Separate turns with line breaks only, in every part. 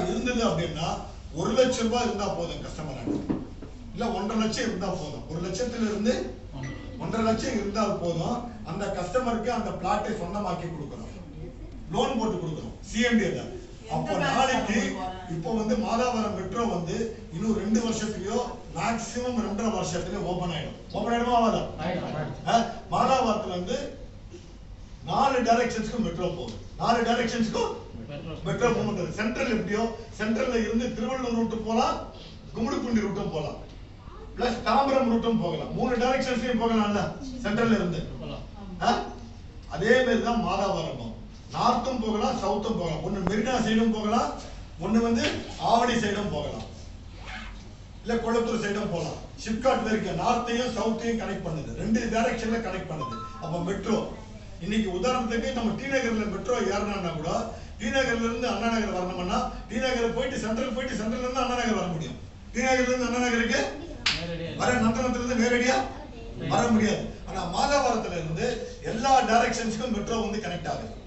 இருந்தது அப்படின்னா 1 லட்சம் ரூபாய் இருந்தா போதும் கஸ்டமர் இல்ல 1.5 லட்சம் இருந்தா போதும். 1 லட்சத்துல இருந்து 1.5 லட்சம் இருந்தால் போதும். அந்த கஸ்டமருக்கு அந்த பிளாட்டை சொந்தமாக்கி கொடுக்கணும், லோன் போட்டு கொடுக்கணும் சிஎம்டி. அப்போ நாளைக்கு இப்போ வந்து மாதாவரம் மெட்ரோ வந்து இன்னும் 2 வருஷத்துலயோ மேக்சிமம் 2.5 வருஷத்துலயோ ஓபன் ஆயிடும். ஓபன் ஆயிடுமா ஆகாதா? மாதாவரத்துல வந்து 4 டைரக்ஷன்ஸ்க்கு மெட்ரோ போகுது. 4 டைரக்ஷன்ஸ்க்கும் மெட்ரோ மூவ்மெண்ட். சென்ட்ரல் எப்படியோ சென்ட்ரல்ல இருந்து திருவள்ளூர் ரூட் போலாம், கும்மிடிப்பூண்டி ரூட்டும் போலாம், பிளஸ் தாம்பரம் ரூட்டும் போகலாம். 3 டைரக்ஷன்ஸ்லயும் போகலாம்ல சென்ட்ரல்ல இருந்து. அதே மாதிரி தான் மாதாவரமும் நார்த்தும் போகலாம், சவுத்தும் போகலாம். ஒன்னு மெரினா சைடும் போகலாம், ஒன்னு வந்து ஆவடி சைடும் போகலாம், இல்ல கொளத்தூர் சைடும் போகலாம். ஷிப்காட் வரைக்கும் நார்த்தையும் சவுத்தையும் கனெக்ட் பண்ணுது, 2 டைரக்ஷன்ல கனெக்ட் பண்ணுது. அப்ப மெட்ரோ இன்னைக்கு உதாரணத்துக்கு நம்ம டி நகர்ல மெட்ரோ ஏறணும்னா கூட டி நகர்ல இருந்து அண்ணா நகர் வரணும்னா டி நகர் போயிட்டு சென்ட்ரல் போயிட்டு சென்ட்ரல்ல இருந்து அண்ணா நகர் வர முடியும். டி நகர்ல இருந்து அண்ணா நகருக்கு வர நந்தனத்துல இருந்து நேரடியா வர முடியாது. ஆனா மாதாவரத்துல இருந்து எல்லா டைரக்ஷன்ஸ்க்கும் மெட்ரோ வந்து கனெக்ட் ஆகுது.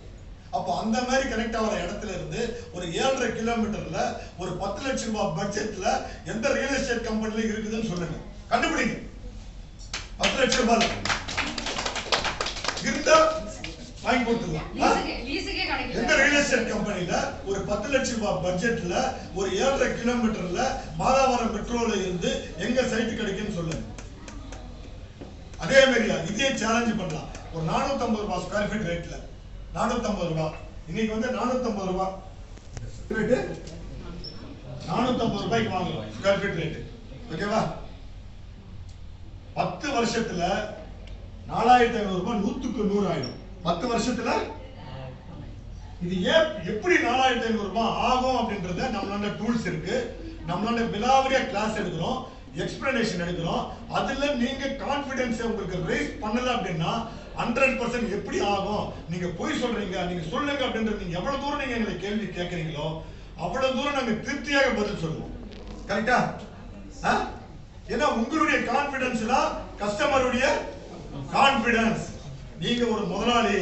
அப்போ அந்த மாதிரி கனெக்ட் ஆகிற இடத்துல இருந்து ஒரு 7.5 கிலோமீட்டர்ல ஒரு 10 லட்சம் ரூபாய் பட்ஜெட்ல எந்த ரியல் எஸ்டேட் கம்பெனில இருக்குதுன்னு சொல்லுங்க, கண்டுபிடிங்க. 10 லட்சம் ரூபாய் இருந்தா வாங்கி கொடுத்துடலாம். எந்த ரியல் எஸ்டேட் கம்பெனில ஒரு 10 லட்சம் ரூபாய் பட்ஜெட்ல ஒரு 7.5 கிலோமீட்டர்ல மாதாவரம் மெட்ரோல இருந்து எங்க சைட் கிடைக்குன்னு சொல்லுங்க. அதே மாதிரியா இதே சேலஞ்ச் பண்ணலாம். ஒரு 450 ரூபாய் ஸ்கொயர் ஃபீட் ரேட்ல 450 ரூபாய். இன்னைக்கு வந்து 450 ரூபாய் ரேட்டு, 450 ரூபாய்க்கு வாங்கலாம் ஸ்கொயர் ஃபீட் ரேட்டு. ஓகேவா? 10 வருஷத்துல 4500 ரூபாய் 100க்கு 100 ஆயிடும். 10 வருஷத்துல இது எப்படி 4500 ரூபாய் ஆகும் அப்படின்றத நம்மளோட டூல்ஸ் இருக்கு. நம்மளோட விலாவரியா கிளாஸ் எடுக்கிறோம், எக்ஸ்பிளனேஷன் எடுக்கிறோம். அதுல நீங்க கான்பிடன்ஸ் உங்களுக்கு ரைஸ் பண்ணல அப்படின்னா 100% எப்படி ஆகும். நீங்க போய் சொல்றீங்க, நீங்க சொல்லுங்க அப்படின்றது நீங்க எவ்வளவு தூரம் நீங்க எங்களை கேள்வி கேட்கறீங்களோ அவ்வளவு தூரம் நாங்க திருப்தியாக பதில் சொல்லுவோம். கரெக்டா? ஏன்னா உங்களுடைய கான்பிடன்ஸ் தான் கஸ்டமருடைய கான்பிடன்ஸ். நீங்க ஒரு முதலாளி,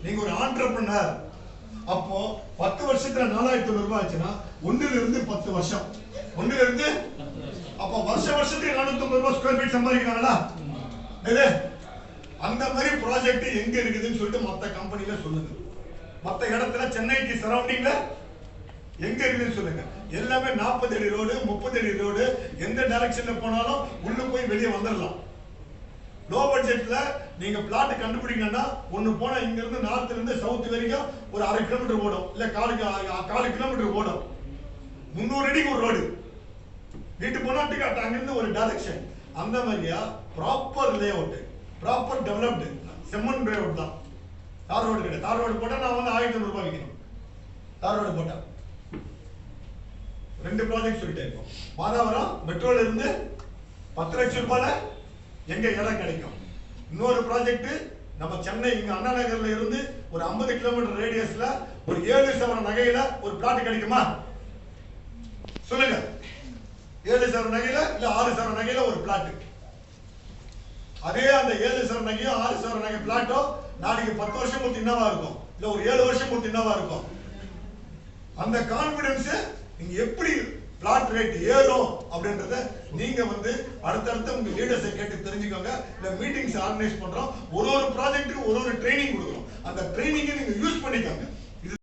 நீங்க ஒரு ஆண்டர்பிரனர். அப்போ 10 வருஷத்துல 4500 ரூபாய் ஆச்சுன்னா 1ல இருந்து 10 வருஷம், 1ல இருந்து அப்போ வருஷத்துக்கு 450 ரூபாய் ஸ்கொயர் ஃபீட் சம்பாதிக்கிறாங்களா? அந்த மாதிரி ப்ராஜெக்ட் எங்க இருக்குதுன்னு சொல்லிட்டு மத்த கம்பெனில சொல்லுங்க. மத்த இடத்துல சென்னைக்கு சரௌண்டிங்ல எங்க இருக்குதுன்னு சொல்லுங்க. எல்லாமே 40 அடி ரோடு, 30 அடி ரோடு, எந்த டைரக்ஷன்ல போனாலும் உள்ள போய் வெளியே வந்துடலாம். லோ பட்ஜெட்ல நீங்க பிளாட் கண்டுபிடிங்கன்னா ஒன்னு போனா இங்க இருந்து நார்த்ல இருந்து சவுத் வரைக்கும் ஒரு 1/2 கிலோமீட்டர் ஓடும், இல்ல 1/4 கிலோமீட்டர் ஓடும். 300 அடிக்கு ஒரு ரோடு, வீட்டு போனா அங்க இருந்து ஒரு டைரக்ஷன். அந்த மாதிரியா proper layout, proper developed செம்மன் லேஅவுட் தான். தார் ரோடு கிடையாது. தார் ரோடு போட்டா நான் வந்து 1500 ரூபாய் விற்கணும். தார் ரோடு போட்டா 2 ப்ராஜெக்ட் சொல்லிட்டே இருக்கோம். மாதாவரம் மெட்ரோல இருந்து 10 லட்சம் ரூபாயில எங்க இடம் கிடைக்கும். இன்னொரு ப்ராஜெக்ட் நம்ம சென்னை இங்க அண்ணா நகர்ல இருந்து ஒரு 50 கிலோமீட்டர் ரேடியஸ்ல ஒரு 7 சவரன் நகையில ஒரு பிளாட் கிடைக்குமா சொல்லுங்க. 7 சவரன் நகையில இல்ல 6 சவரன் நகையில ஒரு பிளாட். அதே அந்த 7 சவரன் நகையும் 6 சவரன் நகை பிளாட்டோ நாளைக்கு 10 வருஷம் பொறுத்து என்னவா இருக்கும், இல்ல ஒரு 7 வருஷம் பொறுத்து என்னவா இருக்கும். அந்த கான்பிடன்ஸ் நீங்க எப்படி பிளாட் ரேட் ஏறும் அப்படின்றத நீங்க வந்து அடுத்தடுத்து உங்க லீடர்ஸை கேட்டு தெரிஞ்சுக்கோங்க. இல்ல மீட்டிங்ஸ் ஆர்கனைஸ் பண்றோம், ஒரு ப்ராஜெக்ட்டுக்கு ஒரு ட்ரைனிங் கொடுக்குறோம். அந்த ட்ரைனிங்கை நீங்க யூஸ் பண்ணிக்கோங்க.